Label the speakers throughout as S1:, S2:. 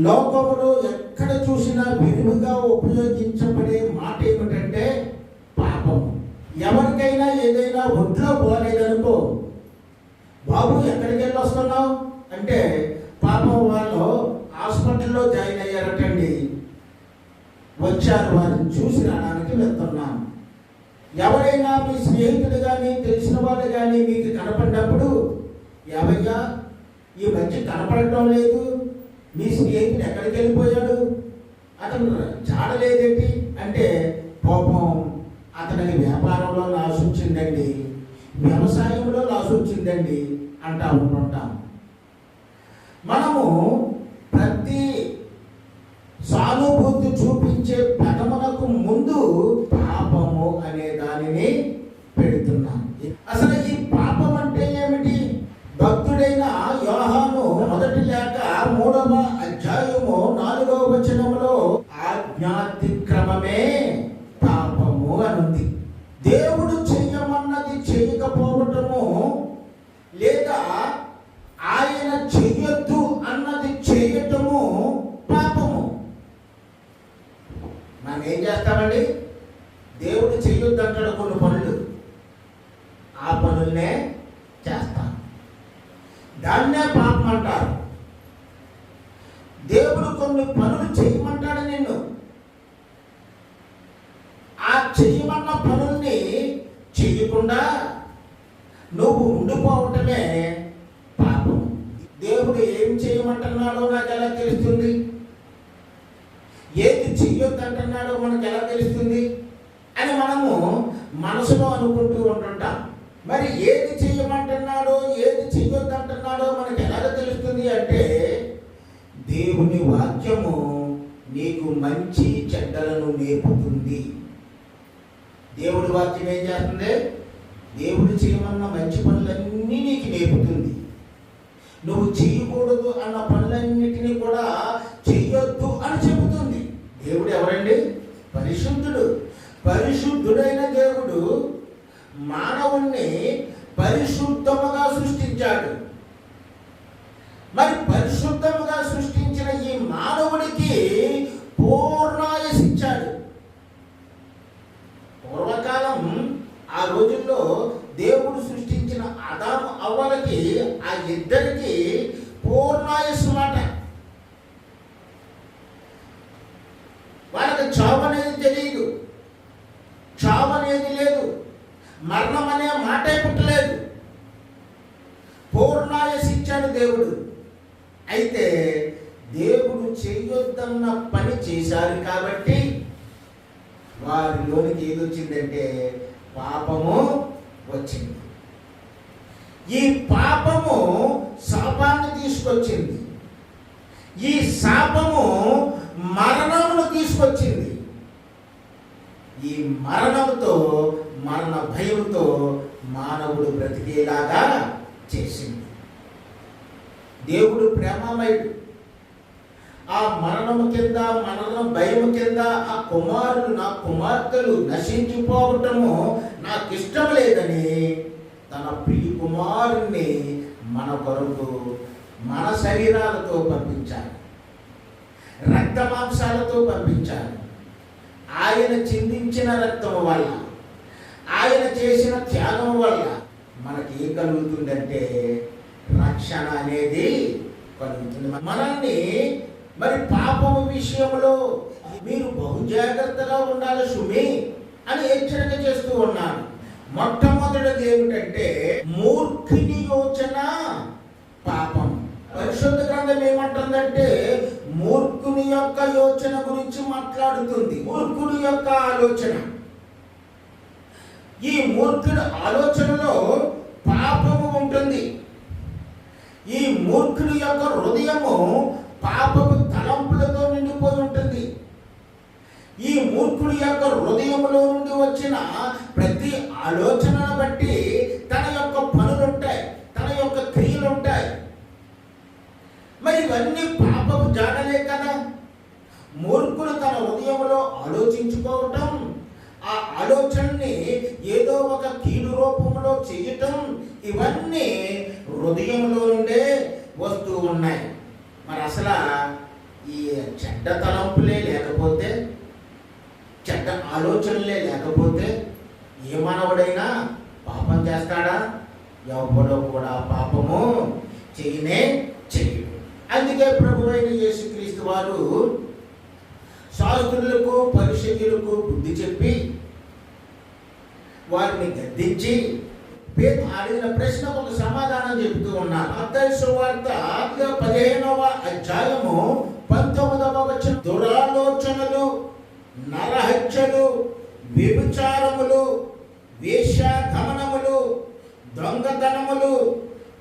S1: లోకంలో ఎక్కడ చూసినా విరివిగా ఉపయోగించబడే మాట ఏమిటంటే పాపం. ఎవరికైనా ఏదైనా ఒంట్లో పోలేదనుకో, బాబు ఎక్కడికి వెళ్ళి వస్తున్నావు అంటే, పాపం వాళ్ళు హాస్పిటల్లో జాయిన్ అయ్యారటండి, వచ్చారు, వారిని చూసి రావడానికి వెళ్తున్నాను. ఎవరైనా మీ స్నేహితుడు కానీ తెలిసిన వాళ్ళు కానీ మీకు కనపడినప్పుడు, ఎవయ్యా ఈ మధ్య కనపడటం లేదు, మీ స్నేహితుడు ఎక్కడికి వెళ్ళిపోయాడు, అతను చాడలేదేంటి అంటే, పాపం అతనికి వ్యాపారంలో లాస్ వచ్చిందండి, వ్యవసాయంలో లాస్ వచ్చిందండి అంటా ఉంటుంటాం. మనము ప్రతి సానుభూతి చూపించే పదమునకు ముందు పాపము అనే దానిని పెడుతున్నాం. అసలు ఈ పాపం అంటే ఏమిటి? భక్తుడైన యోహాను మొదటి లేఖ 3వ అధ్యాయము 4వ వచనములో ఆజ్ఞాతిక్రమమే పాపము అనుంది. దేవుడు చెయ్యమన్నది చేయకపోవటము, లేదా ఆయన చెయ్యొద్దు అన్నది చేయటము పాపము. మనం ఏం చేస్తామండి? దేవుడు చెయ్యొద్దు అంటాడు కొన్ని పనులు, ఆ పనులనే చేస్తాం, దాన్నే పాపం అంటారు. దేవుడు కొన్ని పనులు చేయమంటాడు నిన్ను, ఆ చేయమన్న పనుల్ని చేయకుండా నువ్వు ఉండిపోవటమే పాపం. దేవుడు ఏం చేయమంటున్నాడో నాకు ఎలా తెలుస్తుంది? ఏది చెయ్యొద్దంటున్నాడో మనకు ఎలా తెలుస్తుంది అని మనము మనసులో అనుకుంటూ ఉంటుంటాం. మరి ఏది చెయ్యమంటున్నాడో ఏది చెయ్యొద్దంటున్నాడో మనకు ఎలా తెలుస్తుంది అంటే, దేవుని వాక్యము నీకు మంచి చెడ్డలను నేర్పుతుంది. దేవుడి వాక్యం ఏం చేస్తుంది? దేవుడు చేయమన్న మంచి పనులన్నీ నీకు నేర్పుతుంది. నువ్వు చేయకూడదు అన్న పనులన్నిటినీ కూడా చెయ్యొద్దు అని చెబుతుంది. దేవుడు ఎవరండి? పరిశుద్ధుడు. పరిశుద్ధుడైన దేవుడు మానవుణ్ణి పరిశుద్ధముగా సృష్టించాడు. మరి పరిశుద్ధముగా సృష్టించిన ఈ మానవుడికి పూర్ణాయుస్సు ఇచ్చాడు. పూర్వకాలం ఆ రోజుల్లో దేవుడు సృష్టించిన ఆదాము అవ్వలకి, ఆ ఇద్దరికి పూర్ణాయుస్సు మాట. వాళ్ళకి చావు అనేది తెలియదు, చావు అనేది లేదు, మరణం అనే మాటే పుట్టలేదు. పూర్ణాయుస్సు ఇచ్చాడు దేవుడు. అయితే దేవుడు చేయొద్దన్న పని చేశారు కాబట్టి వారిలోనికి ఏది వచ్చిందంటే పాపము వచ్చింది. ఈ పాపము శాపాన్ని తీసుకొచ్చింది. ఈ శాపము మరణమును తీసుకొచ్చింది. ఈ మరణంతో, మరణ భయంతో మానవుడు బ్రతికేలాగా చేసింది. దేవుడు ప్రేమమయుడు. ఆ మరణము కింద, మరణ భయము కింద ఆ కుమారులు, నా కుమార్తెలు నశించిపోవటము నాకు ఇష్టం లేదని తన ప్రియ కుమారుణ్ణి మన కొరకు మన శరీరాలతో పంపించాడు, రక్త మాంసాలతో పంపించాడు. ఆయన చిందించిన రక్తము వల్ల, ఆయన చేసిన త్యాగం వల్ల మనకి ఏం కలుగుతుందంటే రక్షణ అనేది కలుగుతుంది. మనల్ని మరి పాపము విషయంలో మీరు బహు జాగ్రత్తగా ఉండాలి సుమి అని హెచ్చరిక చేస్తూ ఉన్నాను. మొట్టమొదటిది ఏమిటంటే మూర్ఖుని యోచన పాపం. పరిశుద్ధ గ్రంథం ఏమంటుందంటే మూర్ఖుని యొక్క యోచన గురించి మాట్లాడుతుంది. మూర్ఖుని యొక్క ఆలోచన, ఈ మూర్ఖుడి ఆలోచనలో పాపము ఉంటుంది. ఈ మూర్ఖుడి యొక్క హృదయము పాపపు తలంపులతో నిండిపోయి ఉంటుంది. ఈ మూర్ఖుడి యొక్క హృదయంలో నుండి వచ్చిన ప్రతి ఆలోచనను బట్టి తన యొక్క పనులుంటాయి, తన యొక్క క్రియలుంటాయి. మరి ఇవన్నీ పాపపు జాడలే కదా. మూర్ఖుడు తన హృదయంలో ఆలోచించుకోవటం, ఆ ఆలోచనని ఏదో ఒక కీడు రూపంలో చేయటం, ఇవన్నీ హృదయంలో నుండే వస్తూ ఉన్నాయి. మరి అసలు ఈ చెడ్డ తలంపులే లేకపోతే, చెడ్డ ఆలోచనలే లేకపోతే ఏ మానవుడైనా పాపం చేస్తాడా? ఎవడో కూడా పాపము చేయనే చేయడు. అందుకే ప్రభువైన యేసుక్రీస్తు వారు శాస్త్రులకు పరిసయ్యులకు బుద్ధి చెప్పి వారిని గద్దించి పేతురు అడిగిన ప్రశ్నకు ఒక సమాధానం చెబుతూ ఉన్నారు. మత్తయి సువార్త 15వ అధ్యాయము 19వ వచనం, దురాలోచనలు, నరహత్యలు, వ్యభిచారములు, వేశ్యాగమనములు, దొంగతనములు,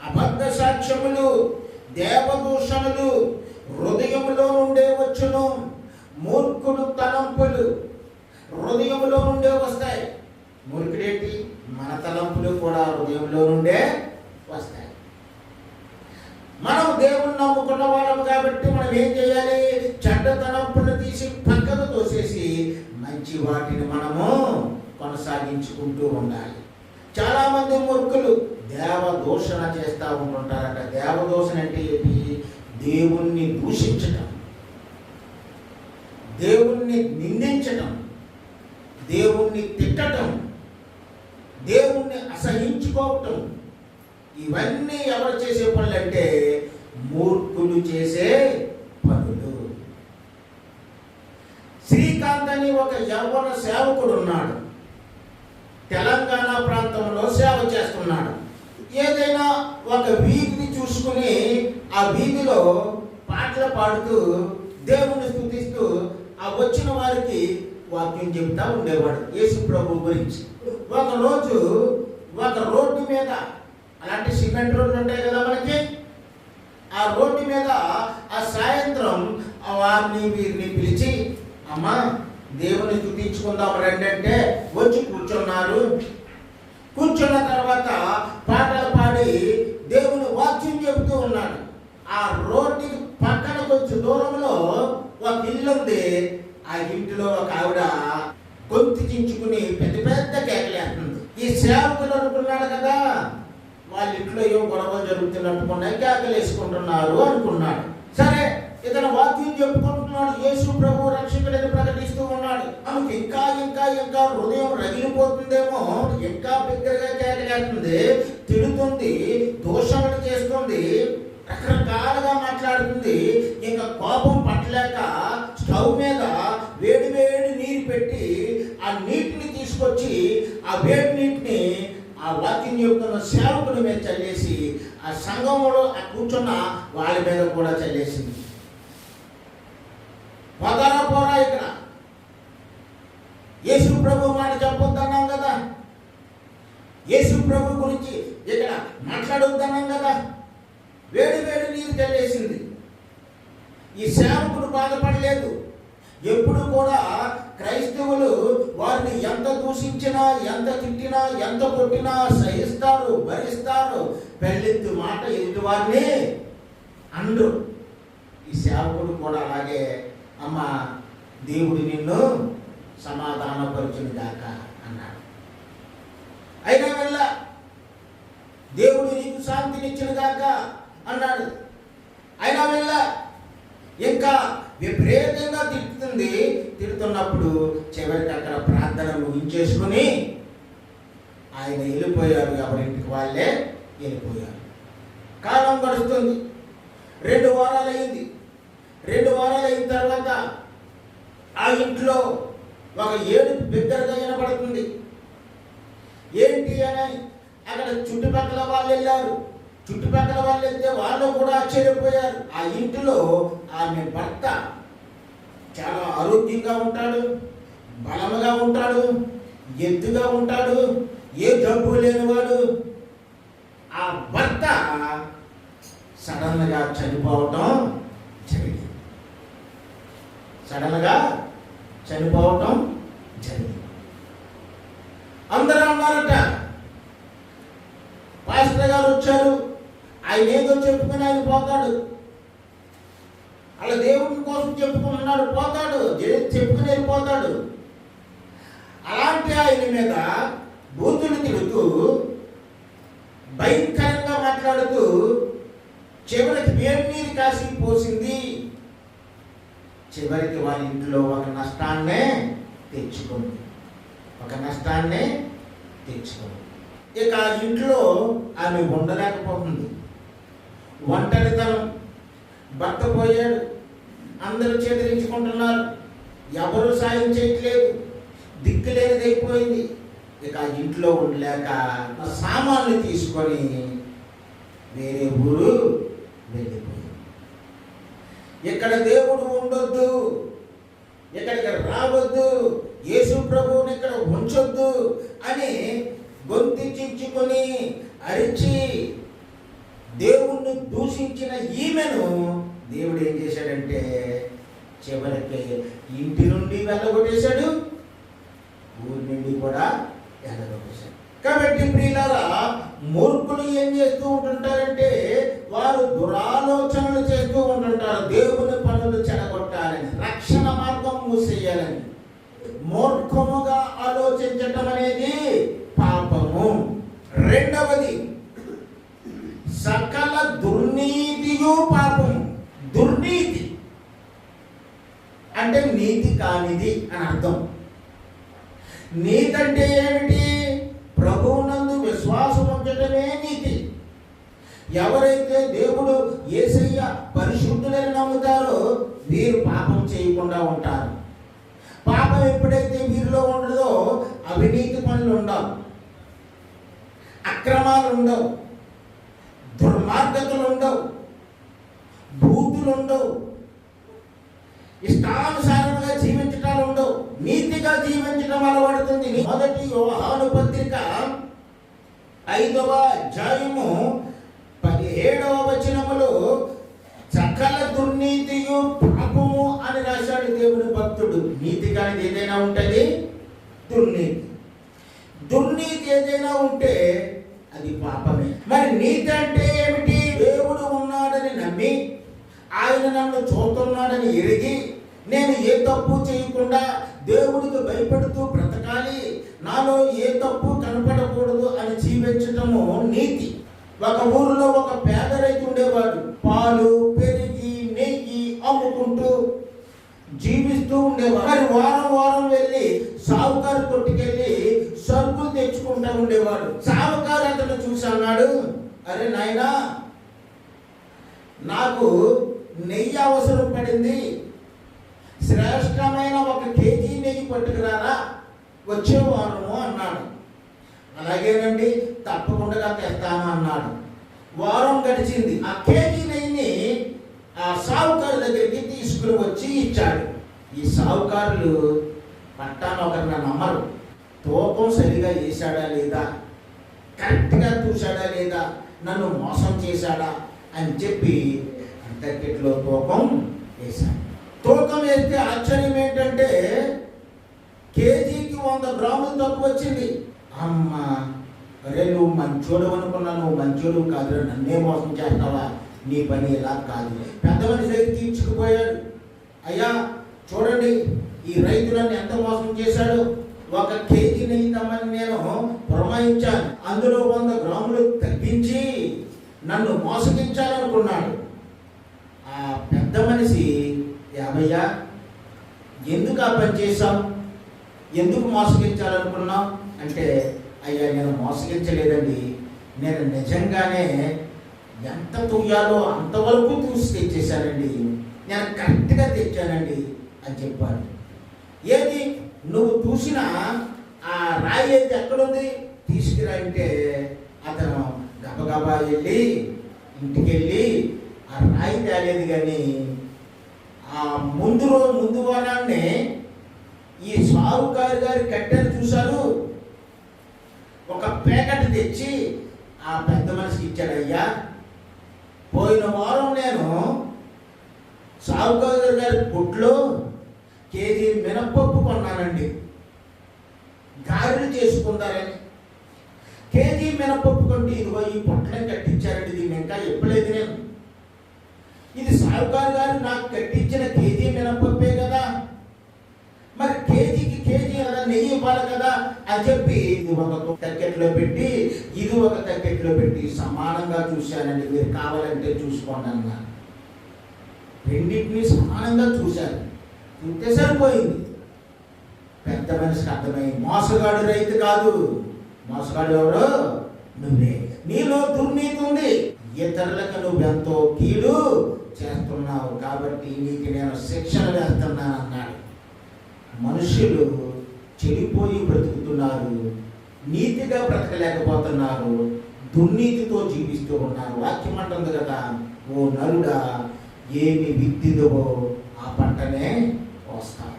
S1: అబద్ధ సాక్ష్యములు, దేవదూషణలు హృదయములో నుండే వచ్చును. మూర్ఖుడు తలంపులు హృదయములో నుండే వస్తాయి. మూర్ఖుడేంటి? మన తలంపులు కూడా హృదయంలో నుండే వస్తాయి. మనం దేవుణ్ణి నమ్ముకున్న వాళ్ళము కాబట్టి మనం ఏం చేయాలి? చెడ్డ తలంపులను తీసి పక్కకు తోసేసి మంచి వాటిని మనము కొనసాగించుకుంటూ ఉండాలి. చాలా మంది మూర్ఖులు దేవదూషణ చేస్తూ ఉంటుంటారట. దేవదూషణ అంటే ఏంటి? దేవుణ్ణి దూషించటం, దేవుణ్ణి నిందించటం, దేవుణ్ణి తిట్టటం, దేవుణ్ణి అసహించుకోవటం. ఇవన్నీ ఎవరు చేసే పనులు అంటే మూర్ఖులు చేసే పనులు. శ్రీకాంత్ అని ఒక యవ్వన సేవకుడు ఉన్నాడు. తెలంగాణ ప్రాంతంలో సేవ చేస్తున్నాడు. ఏదైనా ఒక వీధిని చూసుకుని ఆ వీధిలో పాటలు పాడుతూ దేవుణ్ణి స్తుతిస్తూ ఆ వచ్చిన వారికి వాక్యం చెబుతా ఉండేవాడు యేసు ప్రభు గురించి. ఒకరోజు ఒక రోడ్డు మీద, అలాంటి సిమెంట్ రోడ్లు ఉంటాయి కదా మనకి, ఆ రోడ్డు మీద ఆ సాయంత్రం వారిని వీరిని పిలిచి, అమ్మా దేవుని స్తుతించుకుందాం రండి అంటే వచ్చి కూర్చున్నారు. కూర్చున్న తర్వాత పాటలు పాడి దేవుని వాక్యం చెబుతూ ఉన్నాడు. ఆ రోడ్డుకి పక్కన కొంచెం దూరంలో ఒక ఇల్లు ఉంది. ఆ ఇంటిలో ఒక ఆవిడ గొంతు చించుకుని పెద్ద పెద్ద కేకలేస్తుంది. ఈ సేవకులు అనుకున్నాడు కదా, వాళ్ళ ఇంట్లో ఏం గొడవలు జరుగుతున్నట్టుకున్నాయి, కేకలేసుకుంటున్నారు అనుకున్నాడు. సరే, ఇతను వాక్యం చెప్పుకుంటున్నాడు, యేసు ప్రభు రక్షకుడిని ప్రకటిస్తూ ఉన్నాడు. ఆమెకు ఇంకా ఇంకా ఇంకా హృదయం రగిలిపోతుందేమో, ఇంకా బిగ్గరగా కేకలేస్తుంది, తిడుతుంది, దోషణలు చేస్తుంది, రకరకాలుగా మాట్లాడుతుంది. ఇంకా కోపం పట్టలేక స్టవ్ మీద వేడి వేడి నీరు పెట్టి ఆ నీటిని తీసుకొచ్చి ఆ వేడి నీటిని ఆ వాక్యం చెప్తున్న సేవకుడి మీద చల్లేసి ఆ సంఘంలో ఆ కూర్చున్న వాళ్ళ మీద కూడా చల్లేసింది. పదరా పోరా, ఇక్కడ యేసు ప్రభు మాట చెప్పొద్దన్నాం కదా, యేసు ప్రభు గురించి ఇక్కడ మాట్లాడొద్దన్నాం కదా, వేడి వేడి నీరు చల్లేసింది. ఈ సేవకుడు బాధపడలేదు. ఎప్పుడు కూడా క్రైస్తవులు వారిని ఎంత దూషించినా, ఎంత తిట్టినా, ఎంత కొట్టినా సహిస్తారు, భరిస్తారు. పెళ్ళెత్తు మాట ఎదుటి వారిని అండు. ఈ సేవకుడు కూడా అలాగే, అమ్మ దేవుడు నిన్ను సమాధానపరచును గాక అన్నాడు. అయినా వల్ల దేవుడు నీకు శాంతినిచ్చును గాక అన్నాడు. అయినా వల్ల ఇంకా విపరీతంగా తిడుతుంది. తిడుతున్నప్పుడు చివరికి అక్కడ ప్రార్థన ముగించేసుకుని ఆయన వెళ్ళిపోయారు. ఎవరింటికి వాళ్ళే వెళ్ళిపోయారు. కాలం గడుస్తుంది. 2 వారాలు అయింది. 2 వారాలు అయిన తర్వాత ఆ ఇంట్లో ఒక ఏడుపు బిగ్గరగా వినపడుతుంది. ఏంటి అని అక్కడ చుట్టుపక్కల వాళ్ళు వెళ్ళారు. చుట్టుపక్కల వాళ్ళు వెళ్తే వాళ్ళు కూడా ఆశ్చర్యపోయారు. ఆ ఇంటిలో ఆమె భర్త చాలా ఆరోగ్యంగా ఉంటాడు, బలముగా ఉంటాడు, ఎత్తుగా ఉంటాడు, ఏ జబ్బు లేనివాడు. ఆ భర్త సడన్గా చనిపోవటం జరిగింది. అందరూ అన్నారట, పాస్టర్ గారు వచ్చారు, ఆయన ఏదో చెప్పుకుని ఆయన పోతాడు, అలా దేవుడి కోసం చెప్పుకున్నాడు, పోతాడు, చెప్పుకుని వెళ్ళిపోతాడు. అలాంటి ఆయన మీద బూతులు తిడుతూ, భయంకరంగా మాట్లాడుతూ చివరికి వేడి నీరు కాసి పోసింది చివరికి వారి ఇంట్లో ఒక నష్టాన్నే తెచ్చుకుంది. ఇక ఆ ఇంట్లో ఆమె ఉండలేకపోతుంది. ఒంటరితనం, భర్త పోయాడు, అందరూ చేదరించుకుంటున్నారు, ఎవరు సాయం చేయట్లేదు, దిక్కులేనిదైపోయింది. ఇక ఆ ఇంట్లో ఉండలేక సామాన్లు తీసుకొని వేరే ఊరు వెళ్ళిపోయింది. ఇక్కడ దేవుడు ఉండొద్దు, ఇక్కడికి రావద్దు, యేసు ప్రభువుని ఇక్కడ ఉంచొద్దు అని గొంతు చించుకొని అరిచి దేవుణ్ణి దూషించిన ఈమెను దేవుడు ఏం చేశాడంటే చివరికి ఇంటి నుండి వెళ్ళగొట్టేశాడు, ఊరి నుండి కూడా వెళ్ళగొట్టేశాడు. కాబట్టి ప్రియులారా, మూర్ఖులు ఏం చేస్తూ ఉంటుంటారంటే వారు దురాలోచనలు చేస్తూ ఉంటుంటారు. దేవుని పనులు చెడగొట్టాలని, రక్షణ మార్గం మూసేయాలని. మూర్ఖముగా ఆలోచించటం అనేది పాపము. రెండవది, సకల దుర్నీతియు పాపము. దుర్నీతి అంటే నీతి కానిది అని అర్థం. నీతి అంటే ఏమిటి? ప్రభువునందు విశ్వాసం ఉంచటమే నీతి. ఎవరైతే దేవుడు యేసయ్య పరిశుద్ధులని నమ్ముతారో వీరు పాపం చేయకుండా ఉంటారు. పాపం ఎప్పుడైతే వీరిలో ఉండదో అవినీతి పనులు ఉండవు, అక్రమాలు ఉండవు, దుర్మార్గతలు ఉండవు, బూతులు ఉండవు, ఇష్టానుసారంగా జీవించటాలు ఉండవు, నీతిగా జీవించడం అలవడుతుంది. మొదటి యోహాను పత్రిక 5వ అధ్యాయము 17వ వచనములో సకల దుర్నీతియు పాపము అని రాశాడు దేవుని భక్తుడు. నీతి కానిది ఏదైనా ఉంటుంది దుర్నీతి. దుర్నీతి ఏదైనా ఉంటే అది పాపమే. మరి నీతి అంటే ఏమిటి? దేవుడు ఉన్నాడని నమ్మి, ఆయన నన్ను చూస్తున్నాడని ఎరిగి, నేను ఏ తప్పు చేయకుండా దేవుడికి భయపడుతూ బ్రతకాలి, నాలో ఏ తప్పు కనపడకూడదు అని జీవించటము నీతి. ఒక ఊరిలో ఒక పేద రైతు ఉండేవాడు. పాలు, పెరిగి, నెయ్యి అమ్ముకుంటూ జీవిస్తూ ఉండేవాడు. మరి వారం వారం వెళ్ళి సావుకారు కొట్టుకెళ్ళి సరుకులు తెచ్చుకుంటూ ఉండేవాడు. సావుకారు అతను చూసి అన్నాడు, అరే నాయనా, నాకు నెయ్యి అవసరం పడింది, శ్రేష్టమైన 1 కేజీ నెయ్యి పట్టుకురారా వచ్చే వారము అన్నాడు. అలాగేనండి, తప్పకుండా తెస్తాను అన్నాడు. వారం గడిచింది. ఆ కేజీ నెయ్యిని ఆ సావుకారు దగ్గరికి తీసుకుని వచ్చి ఇచ్చాడు. ఈ సావుకారులు పట్టాను ఒకరిని నమ్మరు. తూకం సరిగా వేశాడా లేదా, కరెక్ట్గా చూశాడా లేదా, నన్ను మోసం చేశాడా అని చెప్పి అంతకిట్లో తూకం వేశాడు. తూకం వేస్తే ఆశ్చర్యం ఏంటంటే కేజీకి 100 గ్రాములు తక్కువ వచ్చింది. అమ్మ, అరే నువ్వు మంచోడు అనుకున్నా, నువ్వు మంచోడు కాదు, నన్నే మోసం చేస్తావా, నీ పని ఇలా కాదు. పెద్ద మనిషి దగ్గర తీర్చుకుపోయాడు. అయ్యా చూడండి, ఈ రైతులను ఎంత మోసం చేశాడు, 1 కేజీ నెయ్యి తమ్మని నేను పురమాయించాను, అందులో 100 గ్రాములు తగ్గించి నన్ను మోసగించాలనుకున్నాడు. ఆ పెద్ద మనిషి, యాభయ్యా ఎందుకు ఆ పని చేశావు, ఎందుకు మోసగించాలనుకున్నావు అంటే, అయ్యా నేను మోసగించలేదండి, నేను నిజంగానే ఎంత తూయాలో అంతవరకు చూసి తెచ్చేశానండి, నేను కరెక్ట్గా తెచ్చానండి అని చెప్పాడు. ఏది నువ్వు చూసిన ఆ రాయి అయితే ఎక్కడుంది తీసుకురా అంటే అతను గబగబా వెళ్ళి ఇంటికి వెళ్ళి ఆ రాయి తేలేదు. కానీ ఆ ముందు వారాన్ని ఈ సావుకారు గారి కట్టెలు చూశారు. ఒక ప్యాకెట్ తెచ్చి ఆ పెద్ద మనిషికి ఇచ్చాడు. అయ్యా, పోయిన వారం నేను సావుకారు గారి కొట్లో కేజీ మినపప్పు కొన్నానండి, గారెలు చేసుకుంటారని. కేజీ మినపప్పు కొంటే ఇదిగో ఈ పొట్లం కట్టించారండి, దీన్ని ఇంకా ఇప్పలేదు నేను. ఇది సావుకారు గారు నాకు కట్టించిన కేజీ మినపప్పే కదా, మరి కేజీకి కేజీ అలా నెయ్యి ఇవ్వాలి కదా అని చెప్పి ఇది 1 తక్కెట్లో పెట్టి, ఇది 1 తక్కెట్లో పెట్టి సమానంగా చూశానండి, మీరు కావాలంటే చూసుకోండి అన్నారు. రెండింటినీ సమానంగా చూశారు. తింటే సరిపోయింది. పెద్ద మనిషికి అర్థమైంది, మోసగాడు రైతు కాదు, మోసగాడు ఎవరు? నువ్వే. నీలో దుర్నీతి ఉంది, ఇతరులకు నువ్వెంతో కీడు చేస్తున్నావు, కాబట్టి నీకు నేను శిక్షణ వేస్తున్నాను అన్నాడు. మనుషులు చెడిపోయి బ్రతుకుతున్నారు, నీతిగా బ్రతకలేకపోతున్నారు, దుర్నీతితో జీవిస్తూ ఉన్నారు. వాక్యం అంటుంది కదా, ఓ నరుడా ఏమి విత్తిదవో ఆ పంటనే వస్తావు.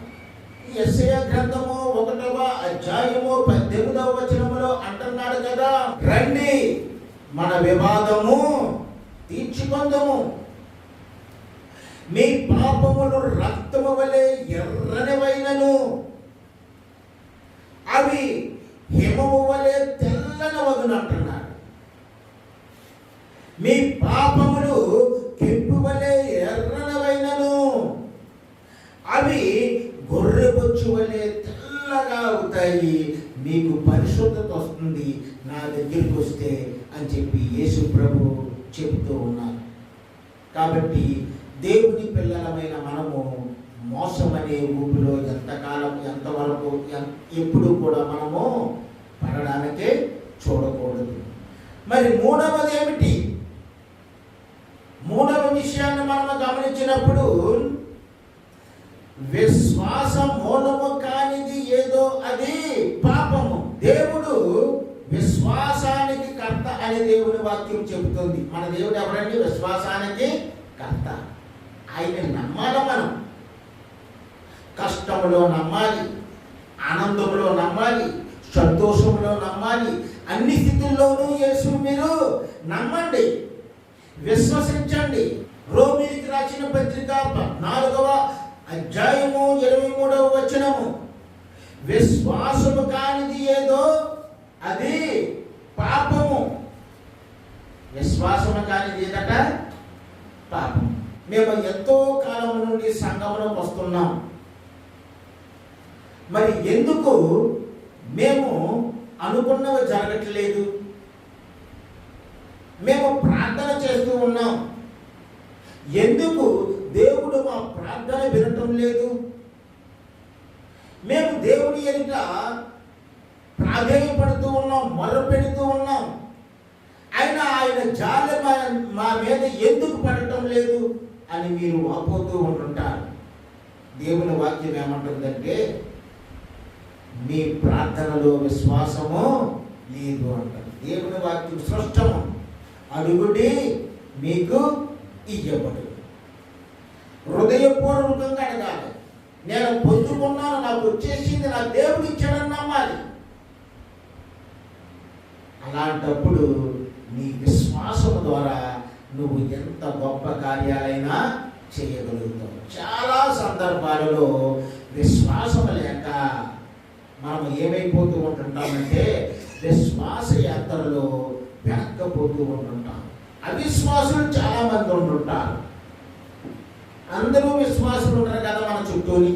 S1: యెషయా గ్రంథము 1వ అధ్యాయము 18వ వచనములో అంటున్నాడు కదా, రండి మన వివాదము తీర్చుకొందుము, మీ పాపములు రక్తము వలె ఎర్రనివైనను అవి హిమము వలె తెల్లనవగును అంటున్నాడు. మీ పాపములు కెంపు వలె ఎర్రనవైనను అవి గొర్రెబొచ్చు వలె తెల్లగా అవుతాయి, మీకు పరిశుద్ధత వస్తుంది నా దగ్గరికి వస్తే అని చెప్పి యేసు ప్రభు చెబుతూ ఉన్నారు. కాబట్టి దేవుని పిల్లలమైన మనము మోసం అనే ఊపిలో ఎంతకాలం ఎంతవరకు ఎప్పుడు కూడా మనము పడడానికే చూడకూడదు. మరి మూడవది ఏమిటి? మూడవ విషయాన్ని మనము గమనించినప్పుడు, విశ్వాస మూలము కానిది ఏదో అది పాపము. దేవుడు విశ్వాసానికి కర్త అని దేవుని వాక్యం చెబుతుంది. మన దేవుడు ఎవరండి? విశ్వాసానికి కర్త. ఆయన నమ్మాలి. మనం కష్టంలో నమ్మాలి, ఆనందంలో నమ్మాలి, సంతోషంలో నమ్మాలి, అన్ని స్థితుల్లోనూ యేసు మీరు నమ్మండి, విశ్వసించండి. రోమీయులకు రాసిన పత్రిక 14వ అధ్యాయము 23వ వచనము, విశ్వాసము కానిది ఏదో అది పాపము. విశ్వాసము కానిది ఏదట? పాపం. మేము ఎంతో కాలం నుండి సంఘంలోకి వస్తున్నాం. మరి ఎందుకు మేము అనుకున్నవి జరగట్లేదు? మేము ప్రార్థన చేస్తూ ఉన్నాం, ఎందుకు దేవుడు మా ప్రార్థన వినటం లేదు? మేము దేవుని ఎదుట ప్రాధేయపడుతూ ఉన్నాం, మొరపెడుతూ ఉన్నాం, ఆయన జాలి మా మీద ఎందుకు పడటం లేదు అని మీరు వాపోతూ ఉంటుంటారు. దేవుని వాక్యం ఏమంటుందంటే, మీ ప్రార్థనలో విశ్వాసము లేదు అంటారు. దేవుని వాక్యం స్పష్టము, అడుగుడి మీకు ఇయ్యబడు. హృదయపూర్వకంగా అడగాలి. నేను పొందుకున్నాను, నాకు వచ్చేసింది, నా దేవుడు ఇచ్చాడని నమ్మాలి. అలాంటప్పుడు నీ విశ్వాసము ద్వారా నువ్వు ఎంత గొప్ప కార్యాలైనా చేయగలుగుతావు. చాలా సందర్భాలలో విశ్వాసం లేక మనం ఏమైపోతూ ఉంటుంటామంటే, విశ్వాస యాత్రలో వెనక్కపోతూ ఉంటుంటాం. అవిశ్వాసులు చాలా మంది ఉంటుంటారు. అందరూ విశ్వాసులు ఉంటారు కదా మన చుట్టూని,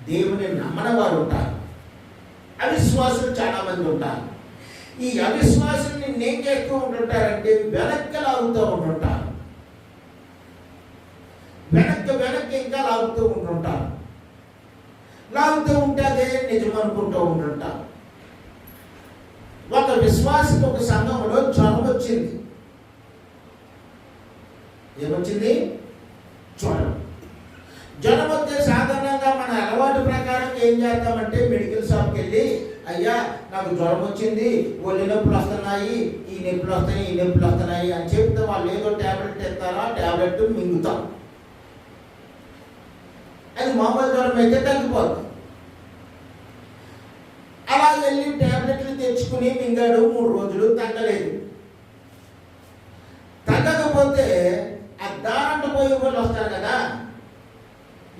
S1: దేవుని నమ్మని వారు ఉంటారు. అవిశ్వాసులు చాలా మంది ఉంటారు. ఈ అవిశ్వాసుల్ని ఏం చేస్తూ ఉంటుంటారంటే, వెనక్కి లాగుతూ ఉంటుంటారు, వెనక్కి ఇంకా లాగుతూ ఉంటుంటారు. లాగుతూ ఉంటే అదే నిజం అనుకుంటూ ఉంటుంటారు. ఒక విశ్వాసికి ఒక సంఘంలో జ్వరం వచ్చింది. ఏమొచ్చింది? జ్వరం వస్తే సాధారణంగా మన అలవాటు ప్రకారం ఏం చేస్తామంటే, మెడికల్ షాప్కి వెళ్ళి, అయ్యా నాకు జ్వరం వచ్చింది, ఒళ్ళు నొప్పులు వస్తున్నాయి, ఈ నొప్పులు వస్తున్నాయి, ఈ నొప్పులు వస్తున్నాయి అని చెప్తే వాళ్ళు ఏదో ట్యాబ్లెట్ ఇస్తారా, ట్యాబ్లెట్ మింగుతాం. అది మామూలు జ్వరం అయితే తగ్గిపోతుంది. అలా వెళ్ళి ట్యాబ్లెట్లు తెచ్చుకుని మింగాడు, 3 రోజులు తగ్గలేదు. తగ్గకపోతే ఆ దారంట పోయే వాళ్ళు వస్తారు కదా,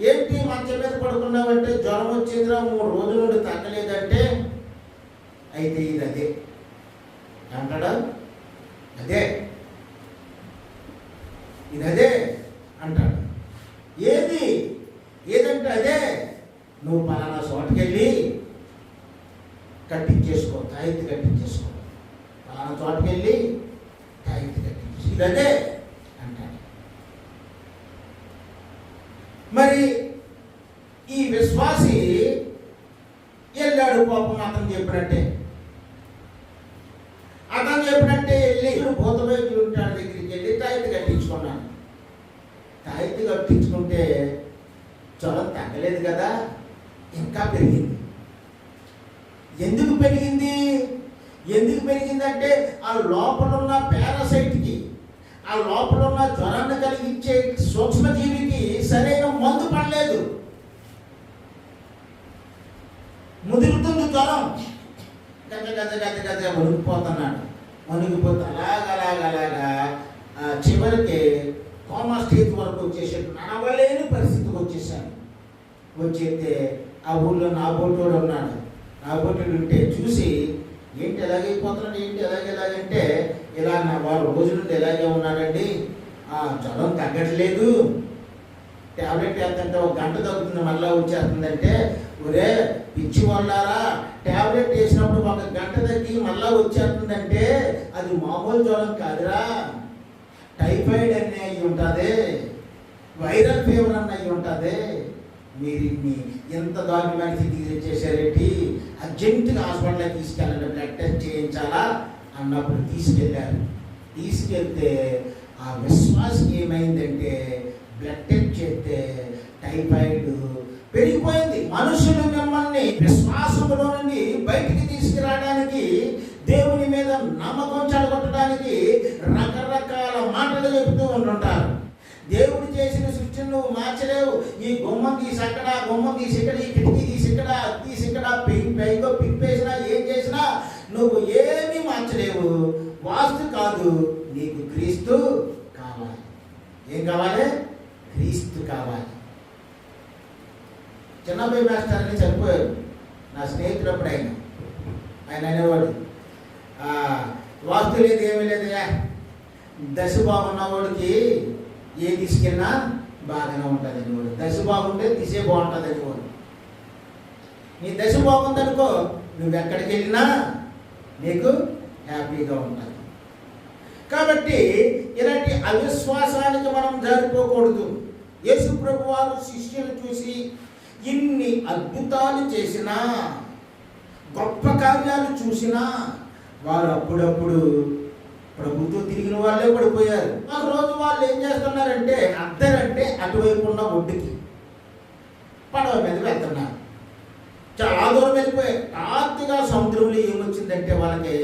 S1: ఏంటి మంచం మీద పడుకున్నామంటే జ్వరం వచ్చిందిరా, 3 రోజుల నుండి తగ్గలేదంటే, అయితే ఇది అదే అంటాడా? అదే ఇది అదే అంటాడు. ఏదంటే అదే, నువ్వు పలానా చోటుకి వెళ్ళి కట్టించేసుకో, తాయితీ కట్టించేసుకో, పలానా చోటుకి వెళ్ళి తాయితీ కట్టించేసుకో, ఇది అదే అంటాడు. మరి పాపం అతను చెప్పినట్టే వెళ్ళి భూత వైద్యుడు ఉంటాడు దగ్గరికి వెళ్ళి తాయితీ కట్టించుకున్నాను. తాయితీ కట్టించుకుంటే జ్వరం తగ్గలేదు కదా, ఇంకా పెరిగింది. ఎందుకు పెరిగిందంటే ఆ లోపల ఉన్న పారాసైట్కి, ఆ లోపల ఉన్న జ్వరాన్ని కలిగించే సూక్ష్మజీవికి సరైన మందు పడలేదు. ముదురుతుంది జ్వరం, గజ మునిగిపోతే అలాగలాగా చివరికి కోమా స్టేజ్ వరకు వచ్చేసేట్టు నడవలేని పరిస్థితికి వచ్చేస్తే ఆ ఊళ్ళో నాబోటోడు ఉన్నాడు. నాబోటోడు ఉంటే చూసి ఏంటి ఎలాగైపోతున్నాడు, ఎలాగంటే ఇలా నా వారు రోజు నుండి ఎలాగే ఉన్నాడండి, జ్వరం తగ్గట్లేదు, ట్యాబ్లెట్ వేస్తుంటే ఒక గంట తగ్గుతుంది మళ్ళీ వచ్చేస్తుందంటే, ఒరే పిచ్చి వాళ్ళారా, ట్యాబ్లెట్ వేసినప్పుడు ఒక గంట తగ్గి మళ్ళీ వచ్చేస్తుందంటే అది మామూలు జ్వరం కాదురా, టైఫాయిడ్ అన్నీ అయ్యి ఉంటుంది, వైరల్ ఫీవర్ అన్నీ అయ్యి ఉంటుంది. మీరు ఎంత దారుణానికి తీసుకొచ్చేసారేంటి, అర్జెంటుగా హాస్పిటల్కి తీసుకెళ్ళండి, బ్లడ్ టెస్ట్ చేయించాలా అన్నప్పుడు తీసుకెళ్తే ఆ విశ్వాసకి ఏమైందంటే బ్లడ్ టెస్ట్ చేస్తే టైఫాయిడ్ పెరిగిపోయింది. మనుషులు మిమ్మల్ని విశ్వాసములో నుండి బయటికి తీసుకురావడానికి, దేవుని మీద నమ్మకం చెడగొట్టడానికి రకరకాల మాటలు చెబుతూ ఉంటుంటారు. దేవుడు చేసిన సృష్టిని నువ్వు మార్చలేవు. ఈ గుమ్మం తీసి అక్కడ, గుమ్మం తీసి ఇక్కడ, ఈ కిటికీ తీసి ఇక్కడ, తీసి ఇక్కడ, పైగా పిప్పేసినా ఏం చేసినా నువ్వు ఏమీ మార్చలేవు. వాస్తు కాదు, నీకు క్రీస్తు కావాలి. ఏం కావాలి? క్రీస్తు కావాలి. చిన్నబ్బాయి మాస్టర్ అని చనిపోయారు, నా స్నేహితుడప్పుడు ఆయన అనేవాడు, వాస్తు లేదు ఏమీ లేదు, దశ బాగున్నవాడికి ఏ తీసుకెళ్ళినా బాగానే ఉంటుంది అనేవాడు. దశ బాగుంటే దిశే బాగుంటుంది అనేవాడు. నీ దశ బాగుందనుకో, నువ్వు ఎక్కడికి వెళ్ళినా నీకు హ్యాపీగా ఉంటుంది. కాబట్టి ఇలాంటి అవిశ్వాసానికి మనం జారిపోకూడదు. యేసు ప్రభు వారు శిష్యులు చూసి ఇన్ని అద్భుతాలు చేసినా, గొప్ప కార్యాలు చూసినా వారు అప్పుడప్పుడు ప్రభుతో తిరిగిన వాళ్ళే పడిపోయారు. ఒక రోజు వాళ్ళు ఏం చేస్తున్నారంటే అద్దరంటే అటువైపు ఉన్న ఒడ్డుకి పడవ మీద వెళ్తున్నారు. చాలా దూరం వెళ్ళిపోయారు. రాత్రిగా సముద్రంలో ఏమొచ్చిందంటే వాళ్ళకి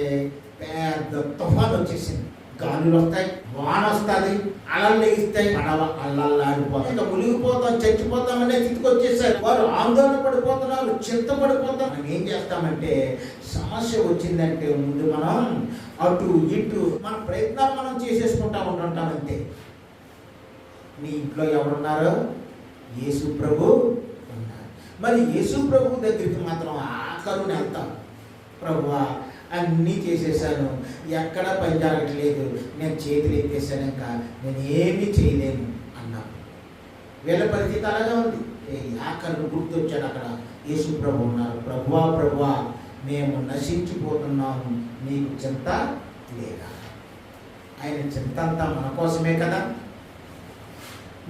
S1: పెద్ద తుఫాను వచ్చేసింది. గాలులు వస్తాయి, వాన వస్తుంది, అలలు లేస్తాయి, పడవ అల్లల్లాడిపోతాయి. ఇంకా మునిగిపోతాం, చచ్చిపోతామనే స్థితికి వచ్చేసారు. వారు ఆందోళన పడిపోతున్నారు, చింతపడిపోతాం. మనం ఏం చేస్తామంటే సమస్య వచ్చిందంటే ముందు మనం అటు ఇటు మన ప్రయత్నాలు మనం చేసేసుకుంటా ఉంటుంటాం అంతే. నీ ఇంట్లో ఎవరున్నారో యేసు ప్రభు ఉన్నారు. మరి యేసు ప్రభు దగ్గరికి మాత్రం ఆఖరుని వెళ్తాం. ప్రభువా అన్నీ చేసేసాను, ఎక్కడ పని జరగట్లేదు, నేను చేతులు ఎత్తేసాను, ఇంకా నేను ఏమీ చేయలేను అన్నాను. వీళ్ళ పరిస్థితి అలాగే ఉంది. ఆఖరు గుర్తొచ్చాడు, అక్కడ యేసు ప్రభు ఉన్నారు. ప్రభువా మేము నశించిపోతున్నాము, నీకు చింత లేదా? ఆయన చింత అంతా మన కోసమే కదా.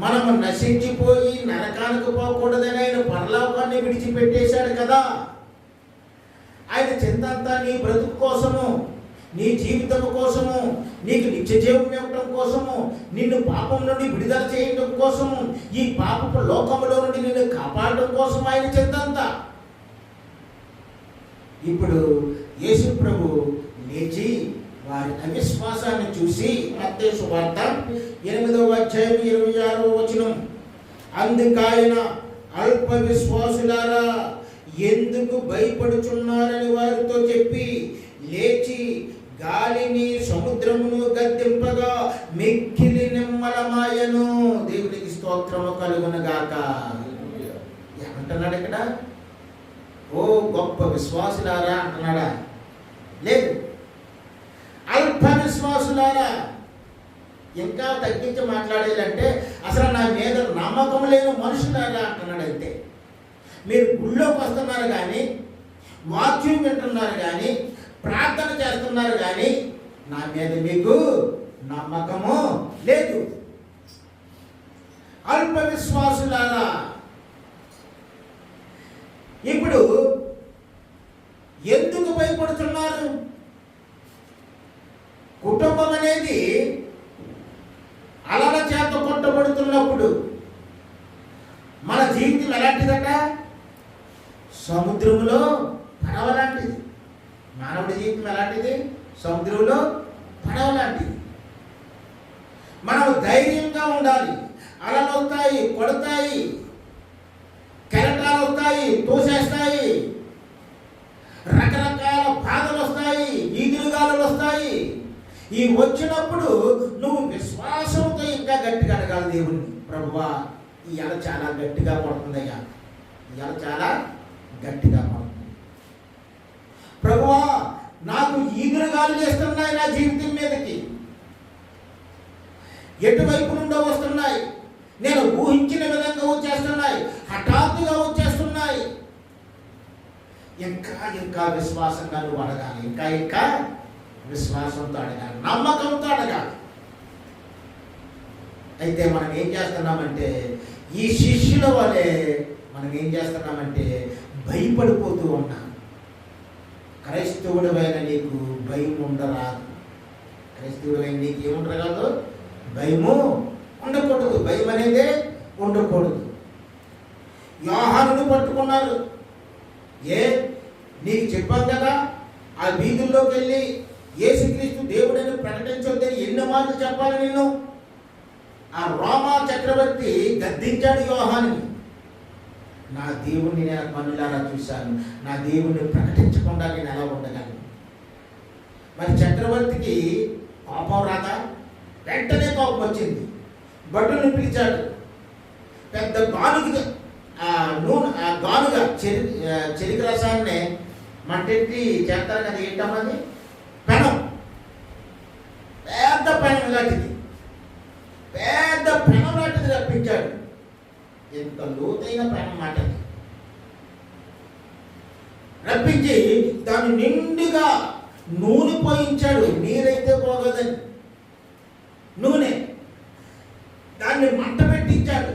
S1: మనము నశించిపోయి నరకానికి పోకూడదని ఆయన పరలోకాన్ని విడిచిపెట్టేశాడు కదా. ఆయన చింత అంతా నీ బ్రతుకు కోసము, నీ జీవితం కోసము, నీకు నిత్య జీవం ఇవ్వటం కోసము, నిన్ను పాపం నుండి విడుదల చేయటం కోసము, ఈ పాపపు లోకములో నుండి నిన్ను కాపాడటం కోసం ఆయన చింత అంతా. ఇప్పుడు యేసు ప్రభు లేచి వారి అవిశ్వాసాన్ని చూసి, మత్తయి సువార్త 8వ అధ్యాయం 26వ వచనం, అందుకాయన అల్ప విశ్వాసులారా ఎందుకు భయపడుచున్నారని వారితో చెప్పి లేచి గాలిని సముద్రమును గద్దింపగా మిక్కిలి నిమ్మలమాయను. దేవునికి స్తోత్రము కలుగును గాక. ఏమంటున్నాడు ఇక్కడ? ఓ గొప్ప విశ్వాసులారా అంటున్నాడా? లేదు, అల్ప విశ్వాసులారా. ఇంకా తగ్గించి మాట్లాడేదంటే అసలు నా మీద నమ్మకం లేని మనుషులారా అంటున్నాడు. అంతే. మీరు గుళ్ళోకి వస్తున్నారు కానీ, వాక్యం వింటున్నారు కానీ, ప్రార్థన చేస్తున్నారు కానీ నా మీద మీకు నమ్మకము లేదు. అల్ప విశ్వాసులారా. ఇప్పుడు భయపడుతున్నారు? కుటుంబం అనేది అలల చేత కొట్టబడుతున్నప్పుడు మన జీవితం ఎలాంటిదట? సముద్రంలో పడవ లాంటిది. మానవుడి జీవితం ఎలాంటిది? సముద్రంలో పడవ లాంటిది. మనం ధైర్యంగా ఉండాలి. అలలు వస్తాయి, కొడతాయి, కెరటాలు వస్తాయి, తోసేస్తాయి, రకరకాల బాధలు వస్తాయి, ఈదురుగాలు వస్తాయి. ఈ వచ్చినప్పుడు నువ్వు విశ్వాసంతో ఇంకా గట్టిగా అడగాలి దేవుణ్ణి. ప్రభువా, ఈ అల చాలా గట్టిగా పడుతుందయ్యా, ఈ అల చాలా గట్టిగా పడుతుంది. ప్రభువా, నాకు ఈదురుగాలు చేస్తున్నాయి నా జీవితం మీదకి, ఎటువైపు నుండో వస్తున్నాయి, నేను ఊహించిన విధంగా వచ్చేస్తున్నాయి, హఠాత్తుగా వచ్చేస్తున్నాయి. ఇంకా ఇంకా విశ్వాసంగా నువ్వు అడగాలి, ఇంకా ఇంకా విశ్వాసంతో అడగాలి, నమ్మకంతో అడగాలి. అయితే మనం ఏం చేస్తున్నామంటే, ఈ శిష్యుల వలె మనం ఏం చేస్తున్నామంటే భయపడిపోతూ ఉన్నాం. క్రైస్తవుడైన నీకు భయం ఉండరాదు. క్రైస్తవుడైన నీకు ఏముండరాదు? భయము ఉండకూడదు. భయం అనేదే ఉండకూడదు. యోహానును పట్టుకున్నారు. నీకు చెప్పాను కదా, ఆ వీధుల్లోకి వెళ్ళి యేసుక్రీస్తు దేవుడని ప్రకటించొద్దని ఎన్ని మాటలు చెప్పాలి నేను? ఆ రోమా చక్రవర్తి గద్దించాడు యోహానుని. నా దేవుణ్ణి నేను కన్నులారా చూశాను, నా దేవుణ్ణి ప్రకటించకుండా నేను ఎలా ఉండగలను? మరి చక్రవర్తికి కోపం రాదా? వెంటనే కోపం వచ్చింది. భటుల్ని పిలిచాడు. పెద్ద గానుగా గానుగా చెరుకు రసాన్ని మంటెట్టి చేస్తారు కదా, ఏంటన్నది పెనం, పెద్ద పెనం లాంటిది, పెద్ద పెనం లాంటిది రప్పించాడు. ఎంత లోతైన పెనం మాట రప్పించి దాన్ని నిండుగా నూనె పోయించాడు. నీరైతే పోగదని నూనె, దాన్ని మంట పెట్టించాడు.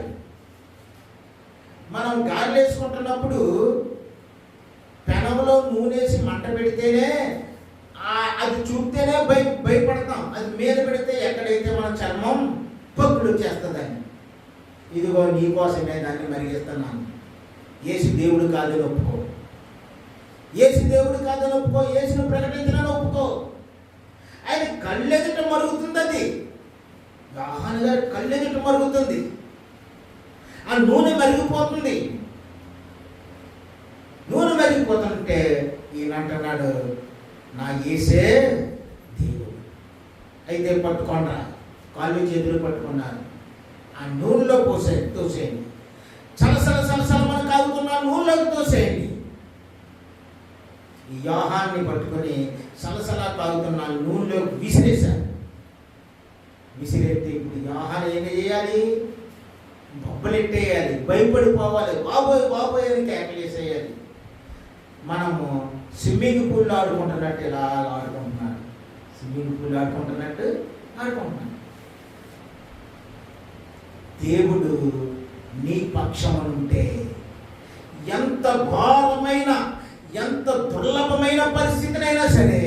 S1: మనం గాలి వేసుకుంటున్నప్పుడు పెనంలో నూనెసి మంట పెడితేనే అది చూస్తేనే భయపడతాం. అది మీద పెడితే ఎక్కడైతే మన చర్మం పక్కులు వచ్చేస్తుందని. ఇదిగో నీకోసమే దాన్ని మరిగిస్తున్నాను. యేసు దేవుడు కాదని ఒప్పుకో, యేసు దేవుడు కాదని ఒప్పుకో, యేసును ప్రకటించాలని ఒప్పుకో. ఆయన కళ్ళెదుట మరుగుతుంది. అది యోహాను గారి కళ్ళెదుట మరుగుతుంది. ఆ నూనె మరిగిపోతుంది. నూనె మరిగిపోతుంటే ఈయన అంటున్నాడు, నా యేసే దేవుడు. అయితే పట్టుకోండి, కాళ్ళు చేతులు పట్టుకున్నారు. ఆ నూనెలో తోసేయండి. సలసల సలసల మనం కాదుకున్న నూనెలోకి తోసేయండి. ఈ యోహాన్ని పట్టుకొని సలసలా తాగుతున్న నూనెలోకి విసిరేశారు. విసిరేస్తే ఇప్పుడు యోహాను ఏమి చేయాలి? బొబ్బలెట్టేయాలి, భయపడిపోవాలి, బాబోయ్ బాబోయ్ అని కేకలేసేయాలి. మనము స్విమ్మింగ్ పూల్లో ఆడుకుంటున్నట్టు ఇలా ఆడుకుంటున్నాడు. స్విమ్మింగ్ పూల్ ఆడుకుంటున్నట్టు ఆడుకుంటున్నాడు. దేవుడు నీ పక్షం ఉంటే ఎంత ఘోరమైన, ఎంత దుర్లభమైన పరిస్థితినైనా సరే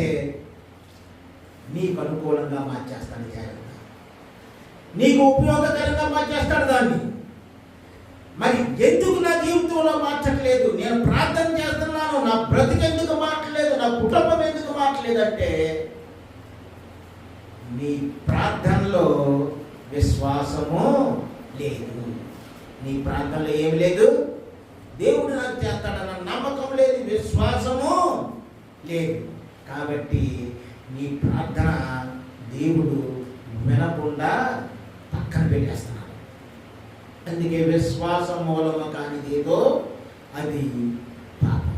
S1: నీకు అనుకూలంగా మార్చేస్తాడు. జాగ్రత్త, నీకు ఉపయోగకరంగా మార్చేస్తాడు దాన్ని. మరి ఎందుకు నా జీవితంలో మార్చట్లేదు? నేను ప్రార్థన చేస్తున్నాను, నా బ్రతికెందుకు మారట్లేదు, నా కుటుంబం ఎందుకు మారట్లేదు అంటే నీ ప్రార్థనలో విశ్వాసము లేదు. నీ ప్రార్థనలో ఏమి లేదు? దేవుడు నాకు చేస్తాడన్న నమ్మకం లేదు, విశ్వాసము లేదు. కాబట్టి నీ ప్రార్థన దేవుడు వినకుండా పక్కన పెట్టేస్తున్నాడు. అందుకే విశ్వాసం మూలము కానిదేదో అది పాపం.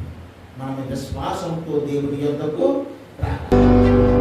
S1: మనం విశ్వాసంతో దేవుని యొద్దకు రావాలి.